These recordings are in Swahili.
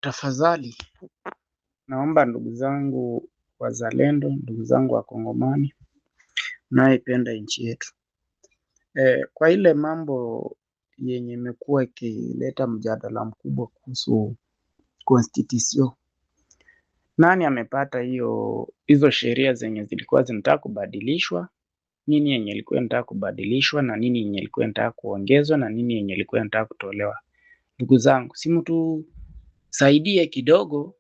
Tafadhali naomba ndugu zangu wazalendo, ndugu zangu wakongomani mnayoipenda nchi yetu, kwa ile mambo yenye imekuwa ikileta mjadala mkubwa kuhusu constitution, nani amepata hizo sheria zenye zilikuwa zinataka kubadilishwa, nini yenye ilikuwa inataka kubadilishwa na nini yenye ilikuwa inataka kuongezwa na nini yenye ilikuwa inataka kutolewa. Ndugu zangu, si mtu saidie kidogo,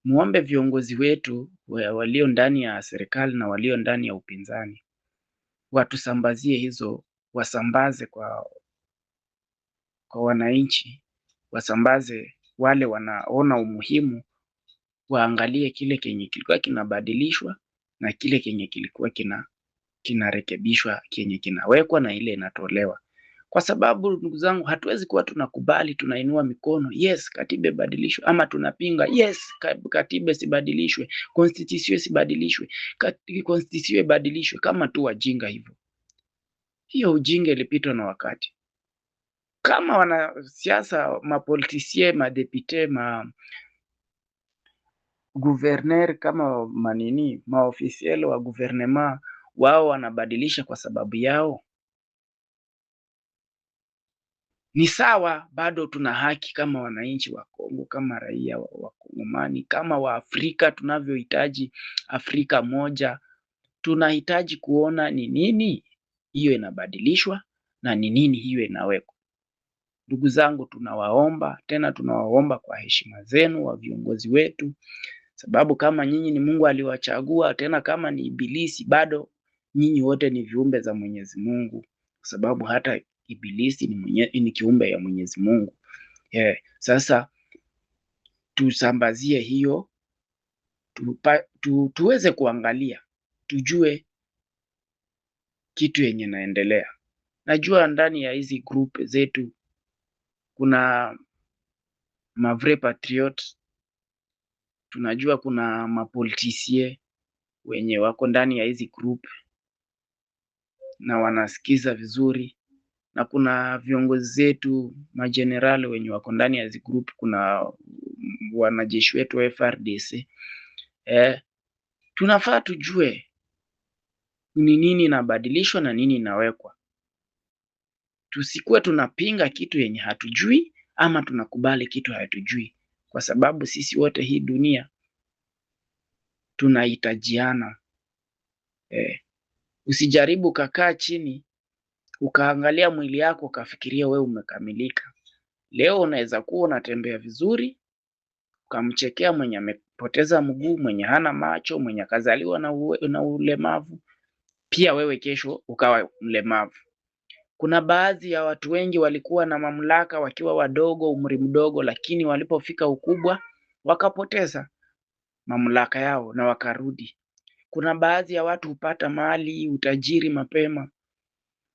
muombe viongozi wetu walio ndani ya serikali na walio ndani ya upinzani watusambazie hizo, wasambaze kwa wananchi, wasambaze wale wanaona umuhimu, waangalie kile kenye kilikuwa kinabadilishwa na kile kenye kilikuwa kinarekebishwa, kenye kinawekwa na ile inatolewa. Kwa sababu ndugu zangu, hatuwezi kuwa tunakubali tunainua mikono yes katiba ibadilishwe, ama tunapinga yes katiba sibadilishwe, constitution sibadilishwe, constitution ibadilishwe kama tu wajinga hivyo. Hiyo ujinga ilipitwa na wakati. Kama wanasiasa, mapolitisie, madepite, guverner, kama maofisielo wa guvernema, wao wanabadilisha kwa sababu yao, ni sawa, bado tuna haki kama wananchi wa Kongo, kama raia wa Kongomani, kama wa Afrika tunavyohitaji Afrika moja. Tunahitaji kuona ni nini hiyo inabadilishwa na ni nini hiyo inawekwa. Ndugu zangu, tunawaomba kwa heshima zenu wa viongozi wetu, sababu kama nyinyi ni Mungu aliwachagua, tena kama ni ibilisi, bado nyinyi wote ni viumbe za Mwenyezi Mungu, sababu hata ibilisi ni kiumbe ya Mwenyezi Mungu. Sasa tusambazie hiyo, tuweze kuangalia, tujue kitu yenye naendelea. Najua ndani ya hizi group zetu kuna mavre patriot, tunajua kuna mapolitisie wenye wako ndani ya hizi group na wanasikiza vizuri, na kuna viongozi zetu majenerali wenye wako ndani ya hizi group, kuna wanajeshi wetu wa FRDC. Tunafaa tujue ni nini inabadilishwa na nini inawekwa. Tusikuwe tunapinga kitu yenye hatujui ama tunakubali kitu hatujui, kwa sababu sisi wote hii dunia tunahitajiana. Usijaribu kakaa chini ukaangalia mwili yako ukafikiria wewe umekamilika. Leo unaweza kuwa unatembea vizuri, ukamchekea mwenye amepoteza mguu, mwenye hana macho, mwenye kazaliwa na ulemavu, pia wewe kesho ukawa mlemavu. Kuna baadhi ya watu wengi walikuwa na mamlaka wakiwa wadogo, umri mdogo, lakini walipofika ukubwa wakapoteza mamlaka yao na wakarudi. Kuna baadhi ya watu hupata mali, utajiri mapema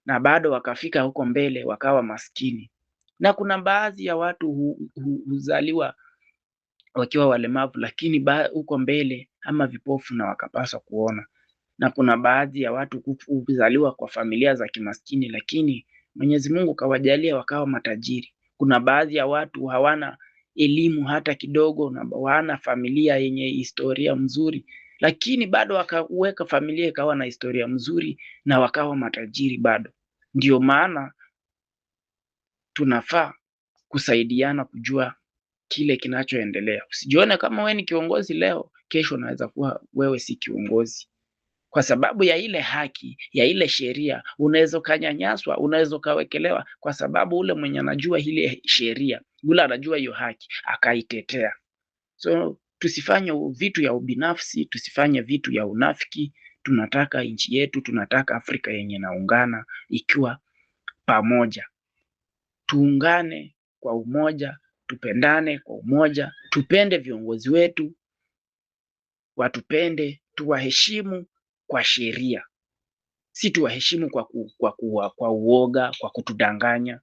na bado wakafika huko mbele wakawa maskini. Na kuna baadhi ya watu huzaliwa wakiwa walemavu, lakini huko mbele ama vipofu na wakapaswa kuona. Na kuna baadhi ya watu huzaliwa kwa familia za kimaskini, lakini Mwenyezi Mungu kawajalia wakawa matajiri. Kuna baadhi ya watu hawana elimu hata kidogo na hawana familia yenye historia mzuri, lakini bado wakaweka familia ikawa na historia mzuri na wakawa matajiri bado. Ndio maana tunafaa kusaidiana kujua kile kinachoendelea. Usijione kama wewe ni kiongozi leo, kesho unaweza kuwa wewe si kiongozi. Kwa sababu ya ile haki, ya ile sheria, unaweza kanyanyaswa, unaweza kawekelewa, kwa sababu ule mwenye anajua ile sheria, ule anajua hiyo haki, akaitetea. So tusifanye vitu ya ubinafsi, tusifanye vitu ya unafiki. Tunataka nchi yetu, tunataka Afrika yenye naungana ikiwa pamoja. Tuungane kwa umoja, tupendane kwa umoja, tupende viongozi wetu, watupende, tuwaheshimu kwa sheria. Si tuwaheshimu kwa uoga, kwa kutudanganya.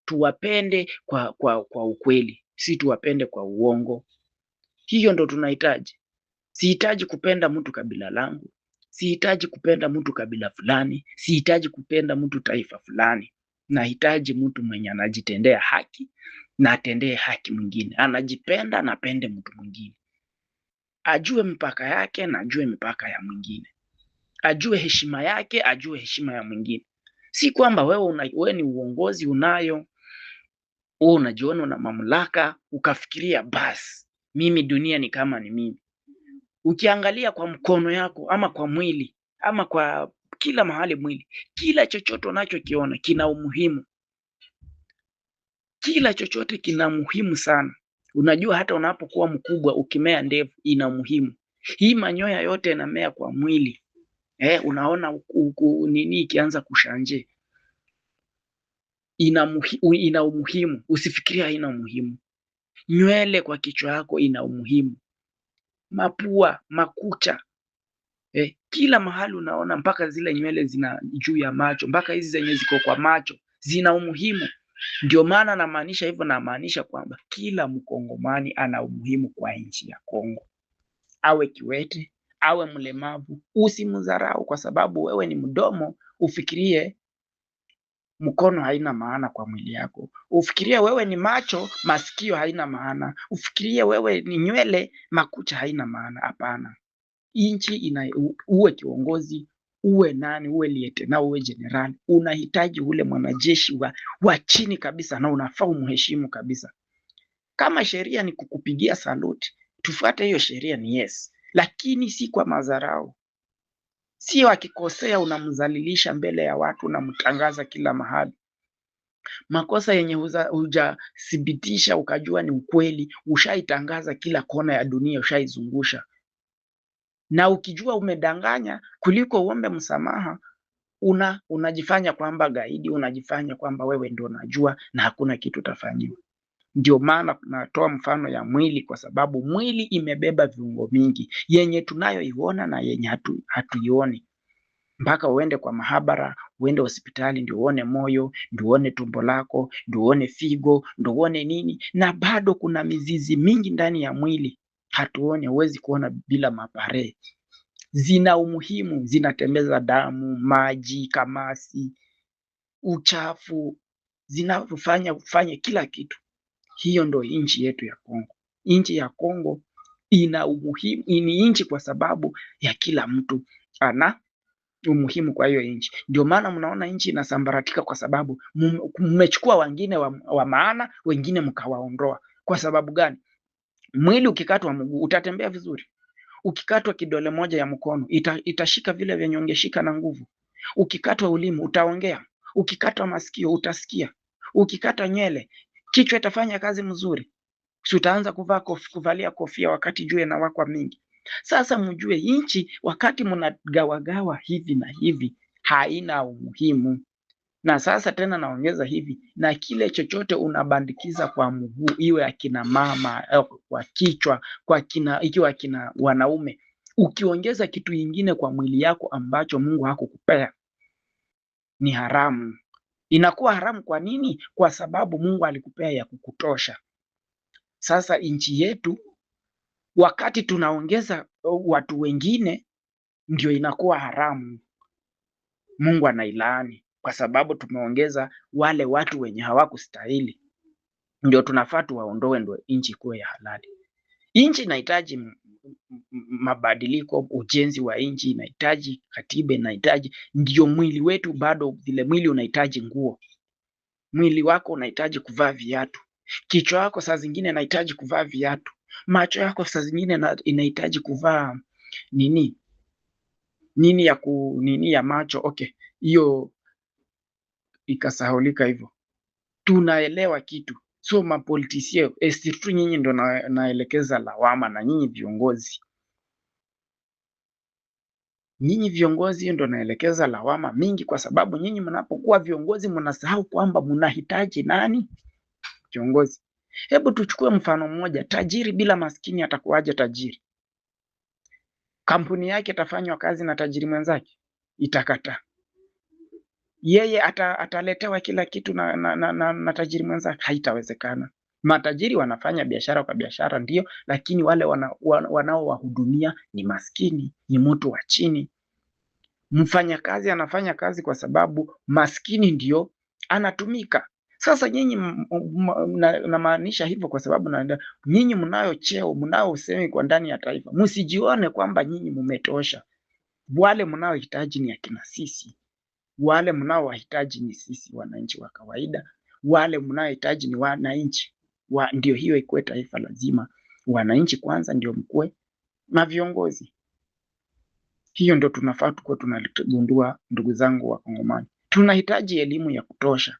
Tuwapende kwa ukweli, si tuwapende kwa uongo. Hiyo ndo tunahitaji. Sihitaji kupenda mtu kabila langu, sihitaji kupenda mtu kabila fulani, sihitaji kupenda mtu taifa fulani. Nahitaji mtu mwenye anajitendea haki, na atendee haki mwingine. Anajipenda na apende mtu mwingine, ajue mipaka yake na ajue mipaka ya mwingine, ajue heshima yake, ajue heshima ya mwingine. Si kwamba wewe ni uongozi unayo, wewe unajiona una mamlaka ukafikiria basi mimi dunia ni kama ni mimi. Ukiangalia kwa mkono yako ama kwa mwili ama kwa kila mahali mwili, kila chochote unachokiona kina umuhimu. Kila chochote kina muhimu sana. Unajua hata unapokuwa mkubwa ukimea ndevu ina muhimu. Hii manyoya yote yanamea kwa mwili. Unaona nini ikianza kushanje. Ina umuhimu. Usifikirie haina umuhimu. Nywele kwa kichwa yako ina umuhimu. Mapua, makucha. Kila mahali unaona mpaka zile nywele zina juu ya macho, mpaka hizi zenye ziko kwa macho zina umuhimu. Ndio maana namaanisha hivyo, namaanisha kwamba kila Mkongomani ana umuhimu kwa nchi ya Kongo. Awe kiwete, awe mlemavu, usimdharau kwa sababu wewe ni mdomo. Ufikirie mkono haina maana kwa mwili yako. Ufikirie wewe ni macho, masikio haina maana. Ufikirie wewe ni nywele, makucha haina maana. Hapana. Nchi uwe kiongozi, uwe nani, uwe lieutenant, uwe general, unahitaji ule mwanajeshi wa chini kabisa, na unafaa umheshimu kabisa. Kama sheria ni kukupigia saluti, tufuate hiyo sheria, ni yes, lakini si kwa madharau. Sio akikosea unamdhalilisha mbele ya watu, unamtangaza kila mahali. Makosa yenye hujathibitisha ukajua ni ukweli, ushaitangaza kila kona ya dunia, ushaizungusha. Na ukijua umedanganya, kuliko uombe msamaha, unajifanya kwamba gaidi, unajifanya kwamba wewe ndio unajua na hakuna kitu utafanyiwa. Ndio maana natoa mfano ya mwili, kwa sababu mwili imebeba viungo mingi yenye tunayoiona na yenye hatuioni. Mpaka uende kwa mahabara, uende hospitali ndio uone moyo, ndio uone tumbo lako, ndio uone figo, ndio uone nini, na bado kuna mizizi mingi ndani ya mwili hatuoni. Huwezi kuona bila mapare. Zina umuhimu, zinatembeza damu, maji, kamasi, uchafu, zinafanya kila kitu. Hiyo ndo nchi yetu ya Kongo. Nchi ya Kongo ina umuhimu, ni nchi kwa sababu ya kila mtu ana umuhimu kwa hiyo nchi. Ndio maana mnaona nchi inasambaratika, kwa sababu mmechukua wengine wa maana, wengine mkawaondoa. Kwa sababu gani? Mwili ukikatwa mguu utatembea vizuri. Ukikatwa kidole moja ya mkono itashika vile vyenye ungeshika na nguvu. Ukikatwa ulimi utaongea. Ukikatwa masikio utasikia. Ukikatwa nywele, kichwa itafanya kazi mzuri. Si utaanza kuvalia kofia wakati jua inawaka mingi. Sasa mjue nchi wakati mnagawagawa hivi na hivi haina umuhimu. Na sasa tena naongeza hivi, na kile chochote unabandikiza kwa mguu, iwe akina mama, kwa kichwa, ikiwa akina wanaume, ukiongeza kitu kingine kwa mwili yako ambacho Mungu hakukupea, ni haramu. Inakuwa haramu kwa nini? Kwa sababu Mungu alikupea ya kukutosha. Sasa nchi yetu wakati tunaongeza watu wengine ndio inakuwa haramu. Mungu anailaani kwa sababu tumeongeza wale watu wenye hawakustahili. Ndio tunafaa tuwaondoe, ndio nchi kuwe ya halali. Nchi inahitaji mabadiliko, ujenzi wa nchi inahitaji katiba, inahitaji, ndio mwili wetu bado vile mwili unahitaji nguo. Mwili wako unahitaji kuvaa viatu. Kichwa yako saa zingine inahitaji kuvaa viatu. Macho yako saa zingine inahitaji kuvaa nini ya macho. Okay, hiyo ikasahulika hivyo. Tunaelewa kitu. So mapolitisie tu nyinyi ndo naelekeza lawama, na nyinyi viongozi. Nyinyi viongozi ndo naelekeza lawama mingi, kwa sababu nyinyi mnapokuwa viongozi mnasahau kwamba mnahitaji nani? Kiongozi. Hebu tuchukue mfano mmoja. Tajiri bila maskini atakuwaje tajiri? Kampuni yake itafanywa kazi na tajiri mwenzake? Itakataa. Yeye ataletewa kila kitu na tajiri mwenzake? Haitawezekana. Matajiri wanafanya biashara kwa biashara ndio, lakini wale wanaowahudumia ni maskini, ni mtu wa chini. Mfanyakazi anafanya kazi kwa sababu maskini ndio anatumika. Sasa nyinyi namaanisha hivyo kwa sababu nyinyi mnayo cheo, mnao usemi kwa ndani ya taifa. Msijione kwamba nyinyi mmetosha. Wale mnaohitaji ni akina sisi. Wale mnaowahitaji ni sisi wananchi wa kawaida. Wale mnaohitaji ni wananchi. Ndio hiyo ikuwe taifa lazima. Wananchi kwanza ndio mkue na viongozi. Hiyo ndio tunafaa tukuwe tunagundua, ndugu zangu wa Kongomani. Tunahitaji elimu ya kutosha,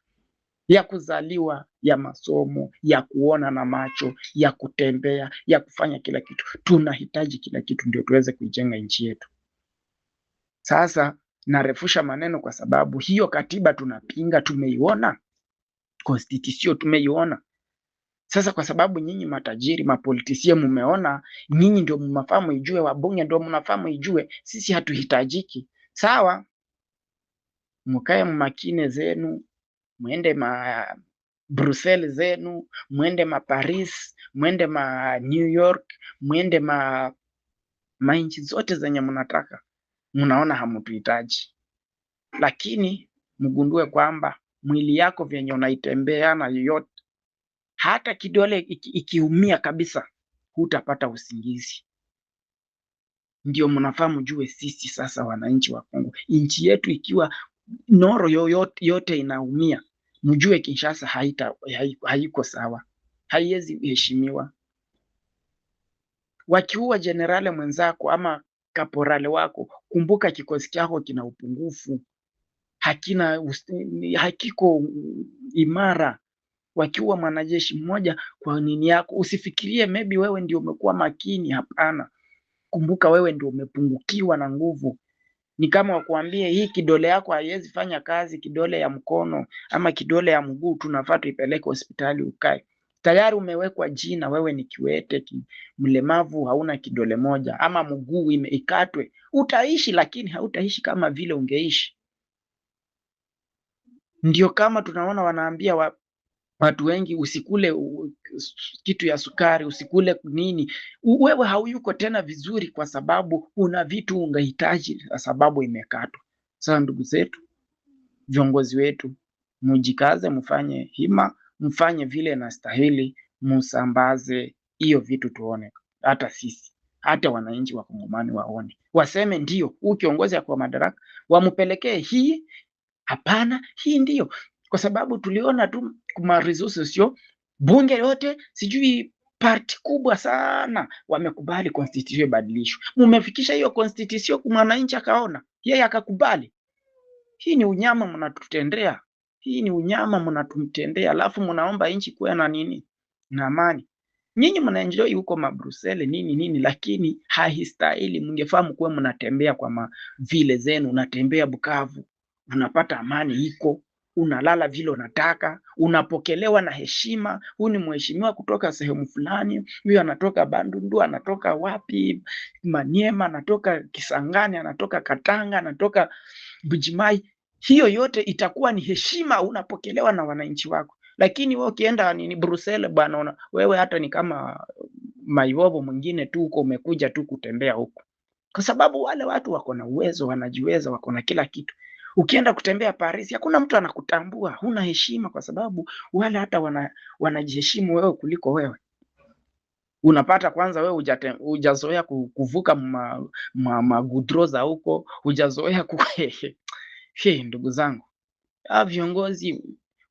ya kuzaliwa, ya masomo, ya kuona na macho, ya kutembea, ya kufanya kila kitu. Tunahitaji kila kitu ndio tuweze kuijenga nchi yetu. Sasa narefusha maneno kwa sababu hiyo katiba tunapinga, tumeiona. Constitution tumeiona. Sasa kwa sababu nyinyi matajiri, mapolitisia mumeona, nyinyi ndio mnafaa muijue, wabunge ndio mnafaa muijue, sisi hatuhitajiki. Sawa, mkae makine zenu, mwende Brussels zenu, mwende Paris, mwende New York, mwende nchi zote zenye mnataka. Mnaona hamutuhitaji. Lakini mgundue kwamba mwili yako vyenye unaitembea na yoyote, hata kidole ikiumia kabisa, hutapata usingizi. Ndio mnafaa mjue sisi sasa wananchi wa Kongo, nchi yetu ikiwa noro yote inaumia, mjue Kinshasa haiko sawa, haiwezi heshimiwa. Wakiua generale mwenzako ama kaporale wako, kumbuka kikosi chako kina upungufu, hakiko imara. Wakiua mwanajeshi mmoja kwa nini yako, usifikirie maybe wewe ndio umekuwa makini. Hapana, kumbuka wewe ndio umepungukiwa na nguvu. Ni kama wakuambie hii kidole yako haiwezi fanya kazi, kidole ya mkono ama kidole ya mguu, tunafaa tuipeleke hospitali ukae. Tayari umewekwa jina, wewe ni kiwete, mlemavu, hauna kidole moja ama mguu ikatwe. Utaishi, lakini hautaishi kama vile ungeishi. Ndio kama tunaona wanaambia watu wengi usikule kitu ya sukari, usikule nini. Wewe hauyuko tena vizuri kwa sababu una vitu ungehitaji kwa sababu imekatwa. Sasa ndugu zetu, viongozi wetu, mjikaze, mfanye hima, mfanye vile inastahili, msambaze hiyo vitu tuone. Hata sisi, hata wananchi wa Kongomani waone. Waseme ndio, huyu kiongozi kwa madaraka, wampelekee hii, hapana, hii ndio. Kwa sababu tuliona tu kuma resources yo, bunge yote, sijui parti kubwa sana wamekubali constitution ibadilishwe. Mumefikisha hiyo constitution kwa mwananchi akaona, yeye akakubali. Hii ni unyama mnatutendea. Hii ni unyama mnatutendea, alafu mnaomba nchi kuwa na nini? Na amani. Nyinyi mnaenjoy huko Brussels nini, lakini haistahili. Mngefahamu kuwa mnatembea kwa vile zenu, unatembea Bukavu, unapata amani iko, unalala vile unataka, unapokelewa na heshima. Huyu ni mheshimiwa kutoka sehemu fulani, huyu anatoka Bandundu, anatoka wapi, Maniema, anatoka Kisangani, anatoka Katanga, anatoka Bujimai. Hiyo yote itakuwa ni heshima, unapokelewa na wananchi wako. Lakini wewe ukienda Brussels bwana, wewe hata ni kama maivovo mwingine tu, uko umekuja tu kutembea huko. Kwa sababu wale watu wako na uwezo, wanajiweza, wako na kila kitu. Ukienda kutembea Paris, hakuna mtu anakutambua, huna heshima kwa sababu wale hata wanajiheshimu wewe kuliko wewe. Unapata kwanza wewe hujazoea kuvuka magudro za huko, hujazoea ndugu zangu, viongozi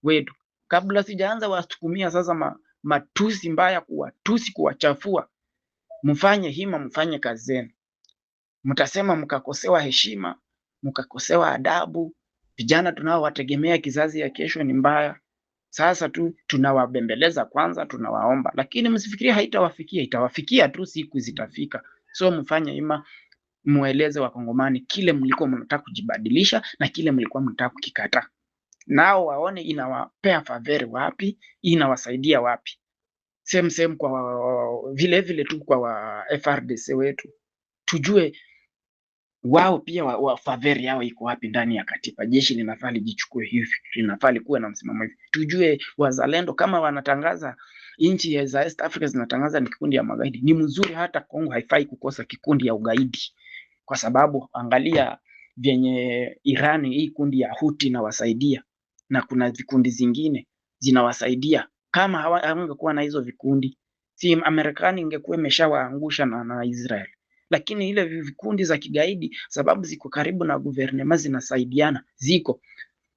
wetu, kabla sijaanza wasukumia sasa matusi mbaya, kuwatusi, kuwachafua, mfanye hima, mfanye kazi zenu. Mtasema mkakosewa heshima, mkakosewa adabu. Vijana tunaowategemea kizazi ya kesho ni mbaya. Sasa tu tunawabembeleza kwanza, tunawaomba, lakini msifikirie haitawafikia. Itawafikia tu, siku zitafika. So mfanye hima, mueleze Wakongomani kile mlikuwa mnataka kujibadilisha na kile mlikuwa mnataka kukikataa. Nao waone inawapea favor wapi, inawasaidia wapi. Same kwa vile tu kwa FRDC wetu, tujue wao pia favor yao iko wapi ndani ya katiba. Jeshi linafaa lijichukue hivi, linafaa likuwe na msimamo hivi. Tujue wazalendo kama wanatangaza nchi za East Africa zinatangaza ni kikundi ya magaidi, ni mzuri. Hata Kongo haifai kukosa kikundi ya ugaidi, kwa sababu angalia vyenye Irani hii kundi ya Houthi na wasaidia, na kuna vikundi zingine. zinawasaidia. Kama hawangekuwa na hizo vikundi, si Marekani ingekuwa imeshawaangusha na Israel. Lakini ile vikundi za kigaidi, sababu ziko karibu na guvernema, zinasaidiana, ziko.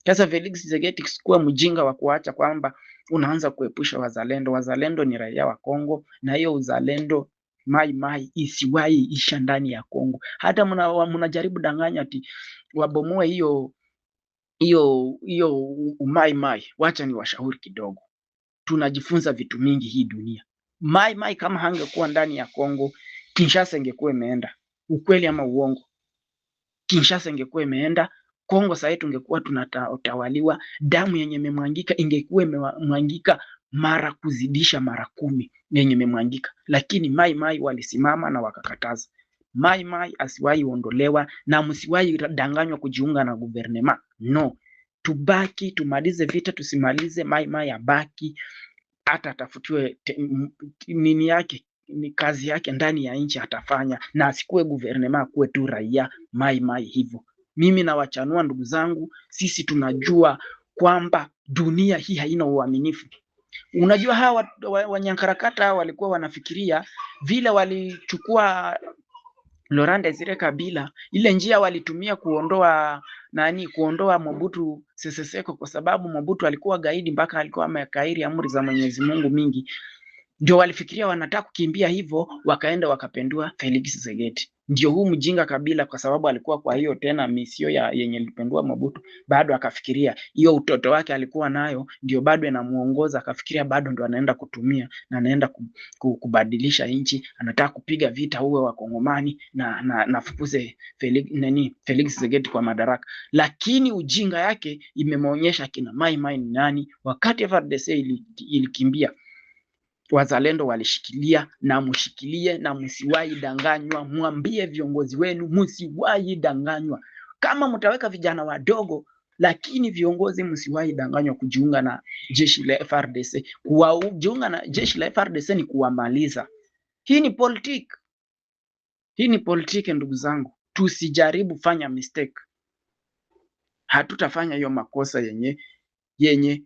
Sasa Felix Tshisekedi sikuwa mjinga wa kuacha kwamba unaanza kuepusha wazalendo. Wazalendo ni raia wa Kongo, na hiyo uzalendo Mai isiwahi isha ndani ya Kongo. Hata mnajaribu danganya ati wabomoe hiyo Mai. Wacha ni washauri kidogo, tunajifunza vitu mingi hii dunia. Mai kama hangekuwa ndani ya Kongo, Kinshasa ingekuwa imeenda. Ukweli ama uongo? Kinshasa ingekuwa imeenda. Kongo sasa tungekuwa tunatawaliwa, damu yenye imemwangika ingekuwa imemwangika mara kuzidisha mara 10 yenye imemwangika. Lakini Mai walisimama na wakakataza. Mai asiwahi ondolewa, na msiwahi danganywa kujiunga na guvernema. No, tubaki tumalize vita, tusimalize Mai abaki, hata atafutiwe nini yake, ni kazi yake ndani ya nchi atafanya, na asikuwe guvernema, kuwe tu raia Mai hivyo. Mimi nawachanua ndugu zangu, sisi tunajua kwamba dunia hii haina uaminifu. Unajua hawa wanyankarakata walikuwa wanafikiria vile walichukua Laurent Desire Kabila, ile njia walitumia kuondoa Mobutu Sese Seko, kwa sababu Mobutu alikuwa gaidi mpaka alikuwa amekairi amri za Mwenyezi Mungu mingi. Ndio walifikiria wanataka kukimbia hivyo, wakaenda wakapendua Felix Tshisekedi. Ndio huu mjinga Kabila, kwa sababu alikuwa kwa hiyo tena misio yenye lipendua Mobutu, bado akafikiria hiyo utoto wake alikuwa nayo ndio bado inamuongoza, akafikiria bado ndio anaenda kutumia na anaenda kubadilisha nchi, anataka kupiga vita uwe wa Kongomani na fukuze Felix Tshisekedi kwa madaraka. Lakini ujinga yake imemuonyesha kina Mai ni nani. Wakati FARDC ilikimbia, wazalendo walishikilia, na mshikilie, na msiwahi danganywa. Mwambie viongozi wenu msiwahi danganywa. Kama mtaweka vijana wadogo, lakini viongozi msiwahi danganywa kujiunga na jeshi la FARDC. Kujiunga na jeshi la FARDC ni kuwamaliza. Hii ni politiki ndugu zangu. Tusijaribu fanya mistake. Hatutafanya hiyo makosa yenye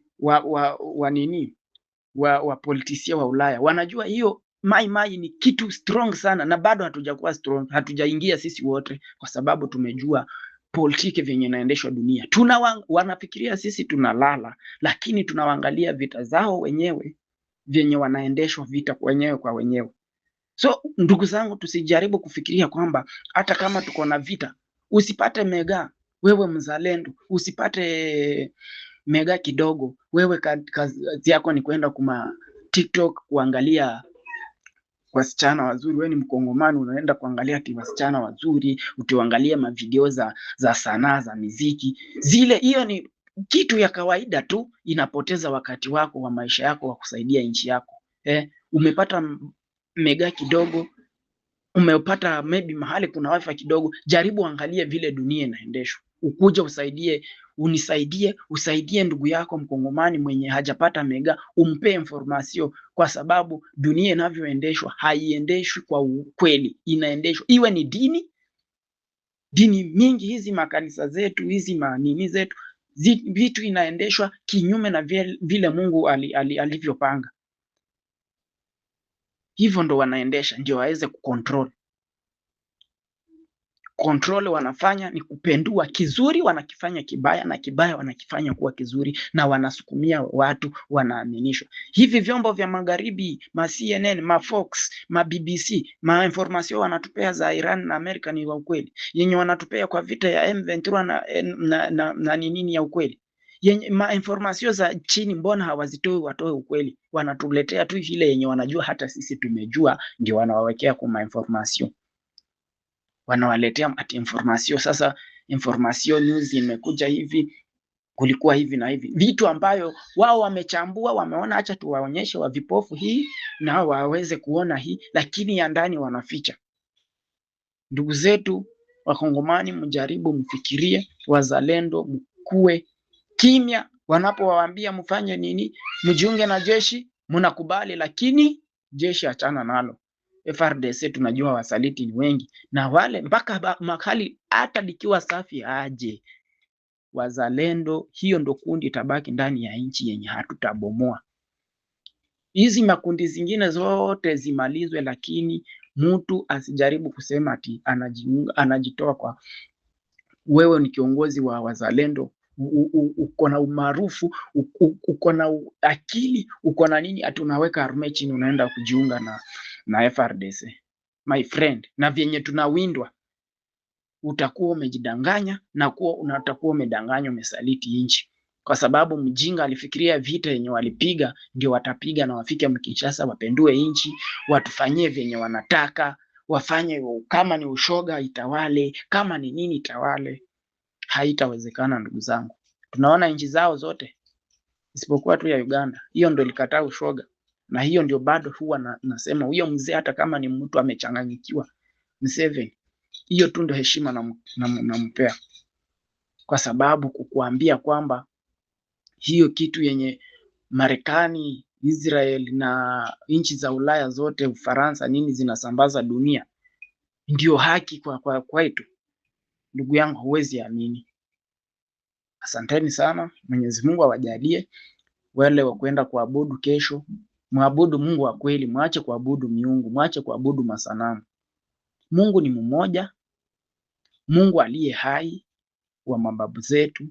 wa politisia wa Ulaya wanajua hiyo. Mai ni kitu strong sana, na bado hatujakuwa strong, hatujaingia sisi wote, kwa sababu tumejua politiki venye inaendeshwa dunia. Wanafikiria sisi tunalala, lakini tunawaangalia vita zao wenyewe venye wanaendeshwa vita wenyewe kwa wenyewe. So ndugu zangu, tusijaribu kufikiria kwamba hata kama tuko na vita, usipate mega wewe mzalendo, usipate mega kidogo wewe, kazi yako ni kwenda kuma TikTok kuangalia wasichana wazuri. Wewe ni Mkongomani, unaenda kuangalia wasichana wazuri, utaangalia mavideo za sanaa za muziki zile. Hiyo ni kitu ya kawaida tu, inapoteza wakati wako wa maisha yako wa kusaidia nchi yako. Umepata mega kidogo, umepata maybe mahali kuna wifi kidogo, jaribu angalia vile dunia inaendeshwa, ukuja usaidie ndugu yako Mkongomani mwenye hajapata mega, umpe information, kwa sababu dunia inavyoendeshwa haiendeshwi kwa ukweli, inaendeshwa iwe ni dini mingi hizi, makanisa zetu hizi, manini zetu, vitu inaendeshwa kinyume na vile Mungu alivyopanga. Hivyo ndo wanaendesha, ndio waweze kucontrol. Wanafanya ni kupendua kizuri, wanakifanya kibaya, na kibaya wanakifanya kuwa kizuri, na wanasukumia watu wanaaminishwa. Hivi vyombo vya magharibi, ma CNN, ma Fox, ma BBC, ma information wanatupea za Iran na Amerika ni wa ukweli? Yenye wanatupea kwa vita ya M23 na nini ya ukweli? Yenye ma information za chini, mbona hawazitoi watoe ukweli? Wanatuletea tu ile yenye wanajua hata sisi tumejua, ndio wanawawekea kwa ma information, wanawaletea ati information. Sasa information news imekuja hivi, kulikuwa hivi na hivi, vitu ambayo wao wamechambua, wameona acha tuwaonyeshe wa vipofu hii na waweze kuona hii, lakini ya ndani wanaficha. Ndugu zetu Wakongomani, mjaribu mfikirie, wazalendo mkue kimya. Wanapowaambia mfanye nini, mjiunge na jeshi, mnakubali, lakini jeshi achana nalo. FARDC tunajua wasaliti ni wengi, na wale mpaka mahali hata likiwa safi aje, wazalendo, hiyo ndo kundi itabaki ndani ya nchi yenye hatutabomoa. Hizi makundi zingine zote zimalizwe, lakini mtu asijaribu kusema ati anajitoa kwa wewe ni kiongozi wa wazalendo, uko na umaarufu, uko na akili, uko na nini, ati unaweka arme chini unaenda kujiunga na FRDC. My friend, na vyenye tunawindwa utakuwa umejidanganya na utakuwa umedanganya, umesaliti nchi, kwa sababu mjinga alifikiria vita yenye walipiga ndio watapiga na wafike Kinshasa wapendue nchi, watufanyie vyenye wanataka, wafanye kama ni ushoga itawale, kama ni nini itawale. Haitawezekana ndugu zangu. Tunaona nchi zao zote isipokuwa tu ya Uganda, hiyo ndio ilikataa ushoga, na hiyo ndio bado huwa nasema huyo mzee hata kama ni mtu amechanganyikiwa, Museveni, hiyo tu ndio heshima nampea, kwa sababu kukuambia kwamba hiyo kitu yenye Marekani, Israel na nchi za Ulaya zote, Ufaransa nini zinasambaza dunia ndio haki kwa kwetu, ndugu yangu, huwezi amini. Asanteni sana, Mwenyezi Mungu awajalie wale wa kwenda kuabudu kesho. Muabudu Mungu wa kweli, mwache kuabudu miungu, mwache kuabudu masanamu. Mungu ni mmoja, Mungu aliye hai wa mababu zetu,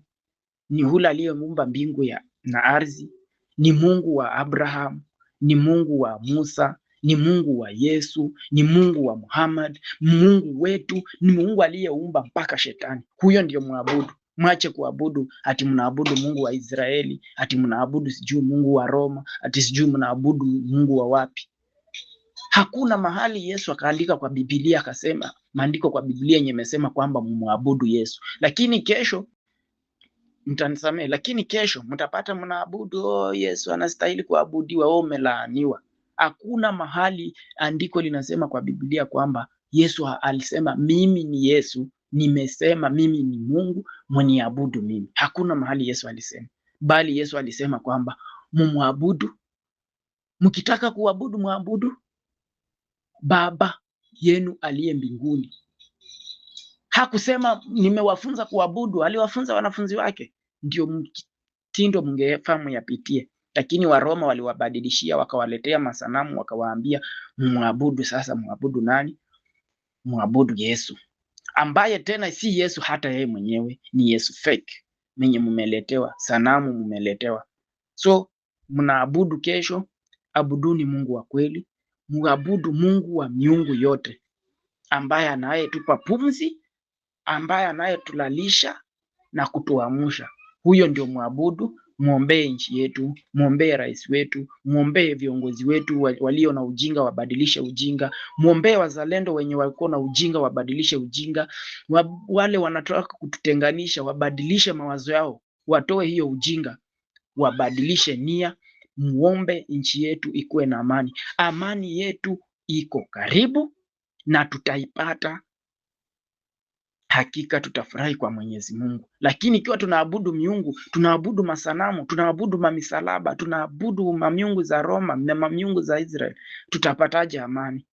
ni yule aliyeumba mbingu na ardhi, ni Mungu wa Abraham, ni Mungu wa Musa, ni Mungu wa Yesu, ni Mungu wa Muhammad. Mungu wetu ni Mungu aliyeumba mpaka shetani. Huyo ndio muabudu. Mwache kuabudu ati mnaabudu Mungu wa Israeli, ati mnaabudu sijui Mungu wa Roma, ati sijui mnaabudu Mungu wa wapi. Hakuna mahali Yesu akaandika kwa Biblia akasema, maandiko kwa Biblia yenye imesema kwamba muabudu Yesu. Lakini kesho mtanisamee, lakini kesho mtapata mnaabudu Yesu anastahili kuabudiwa, umelaaniwa. Hakuna mahali andiko linasema kwa Biblia kwamba Yesu alisema mimi ni Yesu, nimesema mimi ni Mungu, mniabudu mimi. Hakuna mahali Yesu alisema, bali Yesu alisema kwamba mumwabudu, mkitaka kuabudu muabudu Baba yenu aliye mbinguni. Hakusema nimewafunza kuabudu, aliwafunza wanafunzi wake. Ndio mtindo mngefahamu yapitie. Lakini Waroma waliwabadilishia, wakawaletea masanamu, wakawaambia muabudu. Sasa muabudu nani? Muabudu Yesu, ambaye tena si Yesu hata yeye mwenyewe, ni Yesu fake mwenye mmeletewa, sanamu mmeletewa. So mnaabudu kesho, abuduni Mungu wa kweli, muabudu Mungu wa miungu yote, ambaye anayetupa pumzi, ambaye anayetulalisha na kutuamsha. Huyo ndio muabudu. Muombee nchi yetu, muombee rais wetu, muombee viongozi wetu walio na ujinga wabadilishe ujinga, muombee wazalendo wenye walikuwa na ujinga wabadilishe ujinga, wale wanataka kututenganisha wabadilishe mawazo yao, watoe hiyo ujinga, wabadilishe nia. Muombe nchi yetu ikuwe na amani. Amani yetu iko karibu na tutaipata. Hakika tutafurahi kwa Mwenyezi Mungu. Lakini ikiwa tunaabudu miungu, tunaabudu masanamu, tunaabudu mamisalaba, tunaabudu mamiungu za Roma na mamiungu za Israel, tutapataje amani?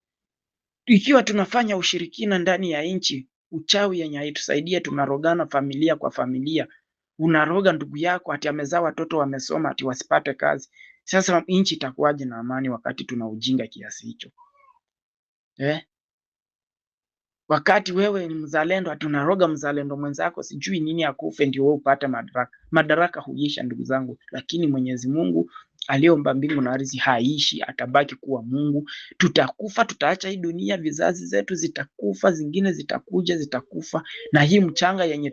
Ikiwa tunafanya ushirikina ndani ya nchi, uchawi yenye haitusaidia, tunarogana familia kwa familia. Unaroga ndugu yako ati amezaa watoto wamesoma ati wasipate kazi. Sasa nchi itakuwaje na amani wakati tuna ujinga kiasi hicho? Wakati wewe ni mzalendo, tunaroga mzalendo mwenzako sijui nini akufe ndio wewe upate madaraka. Madaraka huisha ndugu zangu, lakini Mwenyezi Mungu aliyeumba mbingu na ardhi haishi, atabaki kuwa Mungu. Tutakufa, tutaacha hii dunia, vizazi zetu zitakufa, zingine zitakuja zitakufa, na hii mchanga yenye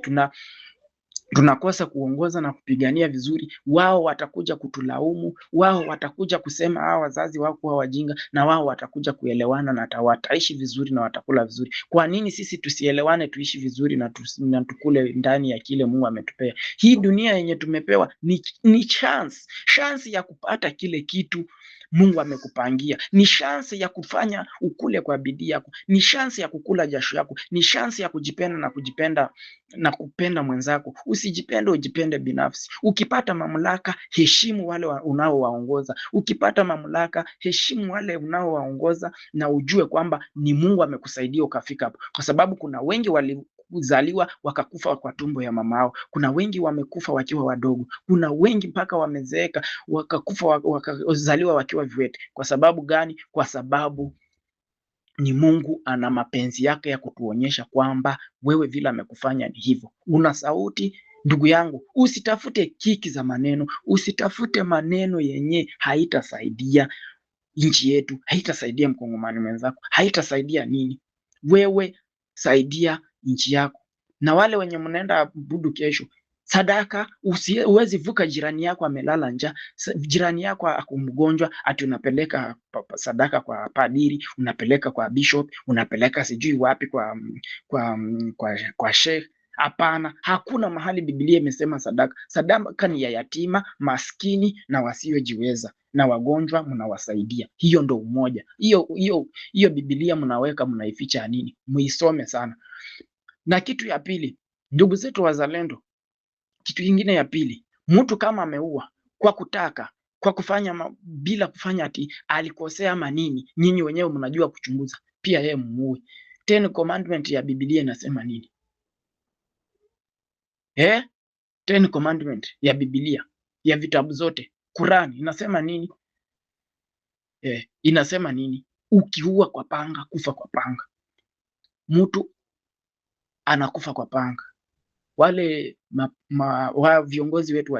tunakosa kuongoza na kupigania vizuri, wao watakuja kutulaumu, wao watakuja kusema hawa wazazi wao kuwa wajinga, na wao watakuja kuelewana na wataishi vizuri na watakula vizuri. Kwa nini sisi tusielewane, tuishi vizuri na tukule ndani ya kile Mungu ametupea? Hii dunia yenye tumepewa ni chance ya kupata kile kitu Mungu amekupangia. Ni chance ya kufanya ukule kwa bidii yako, ni chance ya kukula jasho yako, ni chance ya kujipenda na kupenda mwenzako. Usijipende, ujipende binafsi. Ukipata mamlaka, heshimu wale unaowaongoza. Ukipata mamlaka, heshimu wale unaowaongoza, na ujue kwamba ni Mungu amekusaidia ukafika hapo, kwa sababu kuna wengi wamezaliwa wakakufa kwa tumbo ya mamao. Kuna wengi wamekufa wakiwa wadogo. Kuna wengi mpaka wamezeeka wakakufa wakazaliwa wakiwa viwete. Kwa sababu gani? Kwa sababu ni Mungu ana mapenzi yake ya kutuonyesha kwamba wewe vile amekufanya ni hivyo. Una sauti ndugu yangu, usitafute kiki za maneno, usitafute maneno yenye haitasaidia nchi yetu, haitasaidia mkongomani mwenzako, haitasaidia nini. Wewe saidia nchi yako. Na wale wenye mnaenda abudu kesho, sadaka, huwezi vuka jirani yako amelala njaa, jirani yako ako mgonjwa, ati unapeleka sadaka kwa padiri, unapeleka kwa bishop, unapeleka sijui wapi kwa sheikh. Hapana, hakuna mahali Biblia imesema sadaka. Sadaka ni ya yatima, maskini na wasiojiweza na wagonjwa mnawasaidia. Hiyo ndo umoja. Hiyo Biblia mnaweka mnaificha nini? Muisome sana. Na kitu ya pili, ndugu zetu wazalendo, kitu kingine ya pili, mtu kama ameua kwa kutaka, kwa kufanya bila kufanya ati alikosea ama nini, nyinyi wenyewe mnajua kuchunguza, pia yeye muue. Ten commandment ya Biblia inasema nini? Ten commandment ya Biblia ya vitabu zote, Quran inasema nini? Inasema nini? Ukiua kwa panga, kufa kwa panga. Mtu anakufa kwa panga. Wale wa viongozi wetu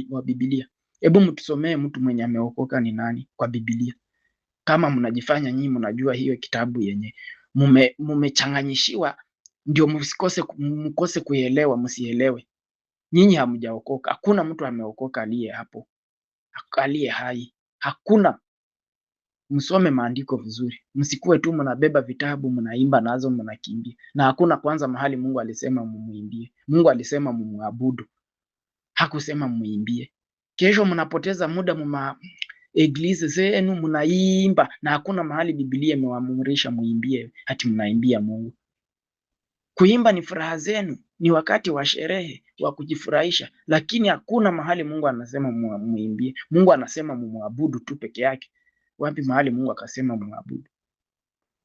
wa Biblia, hebu mtusomee mtu mwenye ameokoka ni nani kwa Biblia? Kama mnajifanya nyinyi mnajua hiyo kitabu yenye mumechanganyishiwa, ndio mkose kuelewa, msielewe. Nyinyi hamjaokoka. Hakuna mtu ameokoka aliye hapo, aliye hai. Hakuna. Msome maandiko vizuri. Msikuwe tu mnabeba vitabu mnaimba nazo mnakimbia. Na hakuna kwanza mahali Mungu alisema mumuimbie. Mungu alisema mumuabudu. Hakusema muimbie. Kesho mnapoteza muda eglise zenu mnaimba na hakuna mahali Biblia imewaamrisha muimbie ati mnaimbia Mungu. Kuimba ni furaha zenu, ni wakati wa sherehe wa kujifurahisha, lakini hakuna mahali Mungu anasema muimbie. Mungu anasema mumuabudu tu peke yake. Wapi mahali Mungu akasema muabudu?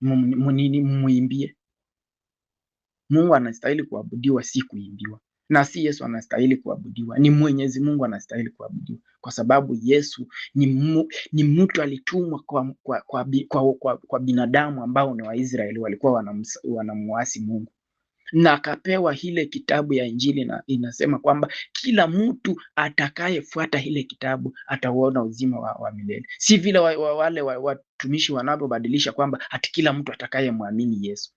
Muimbie. Mungu anastahili kuabudiwa, si kuimbiwa. Na si Yesu anastahili kuabudiwa, ni Mwenyezi Mungu anastahili kuabudiwa, kwa sababu Yesu ni mtu alitumwa kwa binadamu ambao ni Waisraeli walikuwa wanamuasi Mungu, na akapewa ile kitabu ya Injili, na inasema kwamba kila mtu atakayefuata ile kitabu atauona uzima wa milele. Si vile wale watumishi wanapobadilisha kwamba ati kila mtu atakayemwamini Yesu.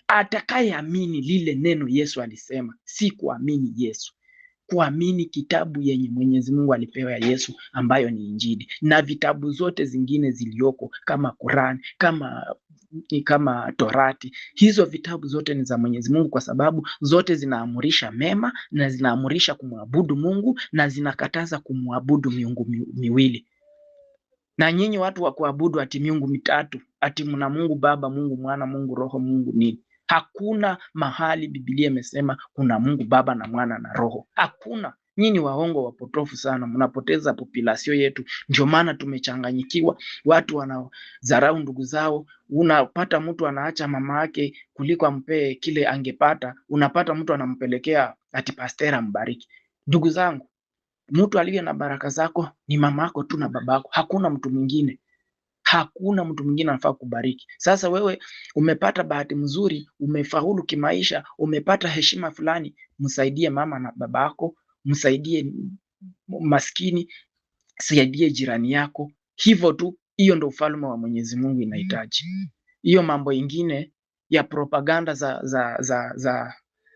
Atakayeamini lile neno Yesu alisema, si kuamini Yesu, kuamini kitabu yenye Mwenyezi Mungu alipewa ya Yesu ambayo ni Injili, na vitabu zote zingine zilioko kama Quran, kama Torati. Hizo vitabu zote ni za Mwenyezi Mungu, kwa sababu zote zinaamurisha mema na zinaamurisha kumwabudu Mungu na zinakataza kumwabudu miungu miwili. Na nyinyi watu wa kuabudu ati miungu mitatu, ati mna Mungu Baba, Mungu Mwana, Mungu Roho, Mungu nini? Hakuna mahali Biblia imesema kuna Mungu Baba na Mwana na Roho. Hakuna. Nyinyi waongo wapotofu sana, mnapoteza population yetu. Ndio maana tumechanganyikiwa. Watu wanadharau ndugu zao. Unapata mtu anaacha mama yake kuliko ampee kile angepata. Unapata mtu anampelekea ati pastera mbariki. Ndugu zangu, mtu aliye na baraka zako ni mama yako tu na babako. Hakuna mtu mwingine. Hakuna mtu mwingine anafaa kubariki. Sasa wewe umepata bahati mzuri, umefaulu kimaisha, umepata heshima fulani, msaidie mama na babako, msaidie maskini, saidie jirani yako. Hivyo tu, hiyo ndio ufalme wa Mwenyezi Mungu inahitaji. Hiyo mambo ingine ya propaganda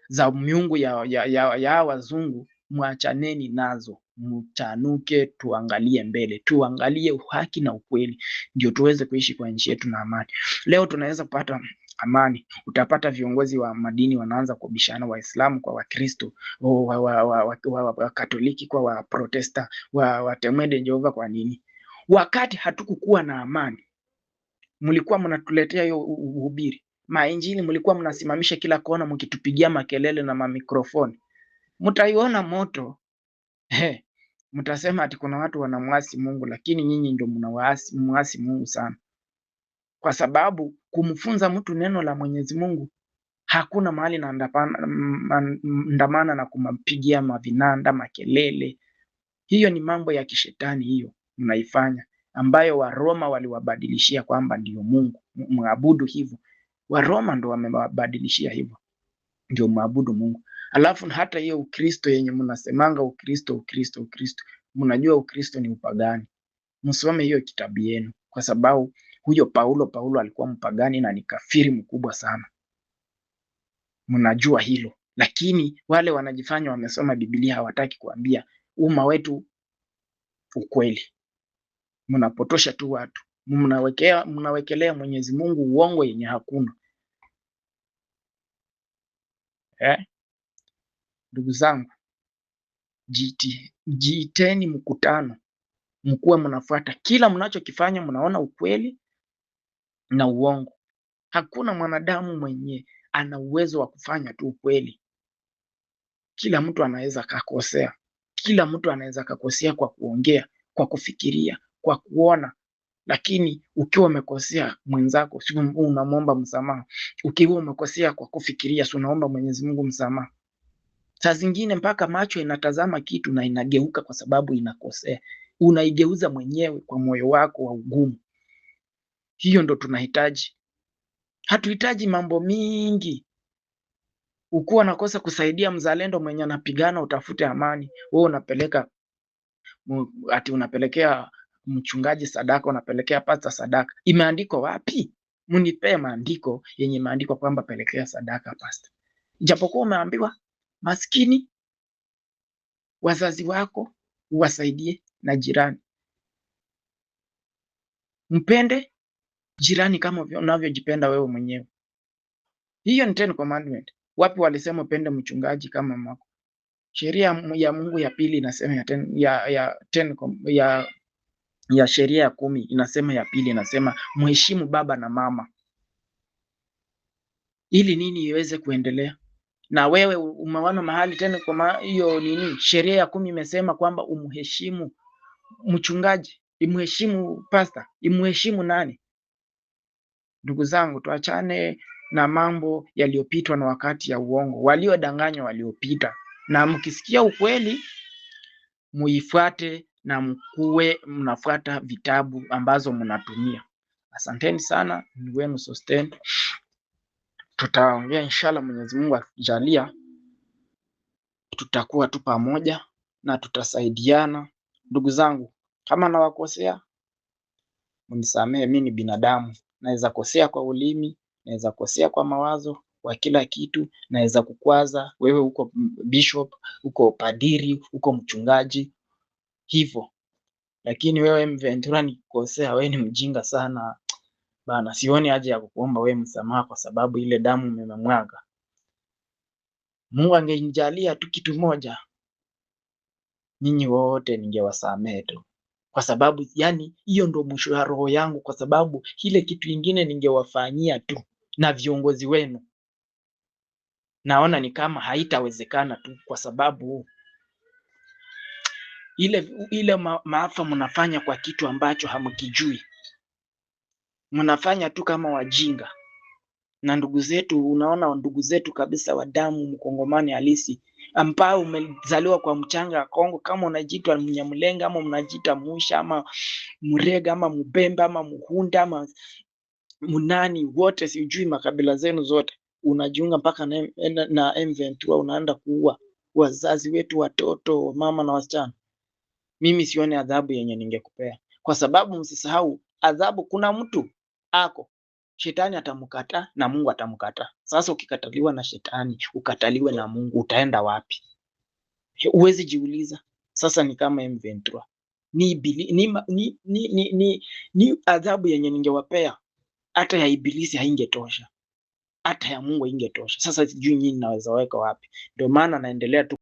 za miungu ya wazungu, mwachaneni nazo. Mchanuke, tuangalie mbele, tuangalie haki na ukweli, ndio tuweze kuishi kwa nchi yetu na amani. Leo tunaweza kupata amani. Utapata viongozi wa madini wanaanza kubishana, Waislamu kwa Wakristo, Wakatoliki kwa Waprotesta, Watemede Jehova. Kwa nini? Wakati hatukukuwa na amani, mlikuwa mnatuletea hiyo uhubiri mainjili, mlikuwa mnasimamisha kila kona mkitupigia makelele na mamikrofoni. Mtaiona moto. Mtasema ati kuna watu wanamwasi Mungu, lakini nyinyi ndio mnamwasi Mungu sana, kwa sababu kumfunza mtu neno la Mwenyezi Mungu Hakuna mahali naandamana na kumpigia mavinanda makelele. Hiyo ni mambo ya kishetani, hiyo mnaifanya, ambayo Waroma waliwabadilishia kwamba ndio Mungu, mwabudu hivyo. Waroma ndo wamewabadilishia hivyo, ndio mwabudu Mungu. Alafu hata hiyo Ukristo yenye mnasemanga Ukristo, mnajua Ukristo ni upagani. Msome hiyo kitabu yenu, kwa sababu huyo Paulo alikuwa mpagani na ni kafiri mkubwa sana. Mnajua hilo, lakini wale wanajifanya wamesoma Biblia hawataki kuambia umma wetu ukweli. Mnapotosha tu watu, mnawekelea Mwenyezi Mungu uongo yenye hakuna. Ndugu zangu, jiiteni mkutano, mkuwe mnafuata kila mnachokifanya, mnaona ukweli na uongo. Hakuna mwanadamu mwenye ana uwezo wa kufanya tu ukweli. Kila mtu anaweza kakosea. Kila mtu anaweza kakosea kwa kuongea, kwa kufikiria, kwa kuona. Lakini ukiwa umekosea mwenzako, si unamwomba msamaha? Ukiwa umekosea kwa kufikiria, si unaomba Mwenyezi Mungu msamaha? Saa zingine mpaka macho inatazama kitu na inageuka kwa sababu inakosea. Unaigeuza mwenyewe kwa moyo wako wa ugumu. Hiyo ndo tunahitaji. Hatuhitaji mambo mingi. Ukuwa nakosa kusaidia mzalendo mwenye anapigana utafute amani, wewe unapelekea mchungaji sadaka, unapelekea pasta sadaka. Imeandikwa wapi? Mnipee maandiko yenye imeandikwa kwamba pelekea sadaka pasta. Japokuwa umeambiwa maskini, wazazi wako uwasaidie, na jirani. Mpende jirani kama unavyojipenda wewe mwenyewe. Hiyo ni 10 commandment. Wapi walisema upende mchungaji kama mako? Sheria ya Mungu ya pili inasema ya sheria ya 10 inasema ya pili inasema mheshimu baba na mama. Ili nini iweze kuendelea? Na wewe umeona mahali tena kwa hiyo nini? Sheria ya 10 imesema kwamba umheshimu mchungaji, imheshimu pastor, imheshimu nani? Ndugu zangu, tuachane na mambo yaliyopitwa na wakati ya uongo. Waliodanganywa waliopita, na mkisikia ukweli muifuate na mkuwe mnafuata vitabu ambazo mnatumia. Asanteni sana, ni wenu Sosten. Tutaongea inshallah, Mwenyezi Mungu akijalia, tutakuwa tu pamoja na tutasaidiana. Ndugu zangu, kama nawakosea mnisamehe, mimi ni binadamu. Naweza kosea kwa ulimi, naweza kosea kwa mawazo, kwa kila kitu. Naweza kukwaza wewe, uko bishop, uko padiri, uko mchungaji hivyo. Lakini wewe Mventura nikukosea, wewe ni mjinga sana bana. Sioni haja ya kukuomba wewe msamaha kwa sababu ile damu umemwaga. Mungu angenijalia tu kitu moja, nyinyi wote ningewasamehe tu, kwa sababu yani hiyo ndo mwisho ya roho yangu, kwa sababu ile kitu ingine ningewafanyia tu, na viongozi wenu naona ni kama haitawezekana tu, kwa sababu ile maafa mnafanya kwa kitu ambacho hamkijui. Mnafanya tu kama wajinga. Na ndugu zetu, unaona ndugu zetu kabisa wa damu, mkongomani halisi, ambao umezaliwa kwa mchanga wa Kongo, kama unajiitwa Mnyamlenga ama mnajiita Musha ama Murega ama Mubembe ama Muhunda ama Munani, wote sijui makabila zenu zote, unajiunga mpaka na M23, unaenda kuua wazazi wetu, watoto, mama na wasichana. Mimi sioni adhabu yenye ningekupea, kwa sababu msisahau adhabu, kuna mtu ako shetani atamkataa na Mungu atamkataa. Sasa ukikataliwa na shetani, ukataliwe na Mungu, utaenda wapi? Uwezi jiuliza. Sasa ni kama M23. Ni adhabu yenye ningewapea, hata ya ibilisi haingetosha, hata ya Mungu haingetosha. Sasa sijui nyinyi naweza weka wapi. Ndio maana naendelea tu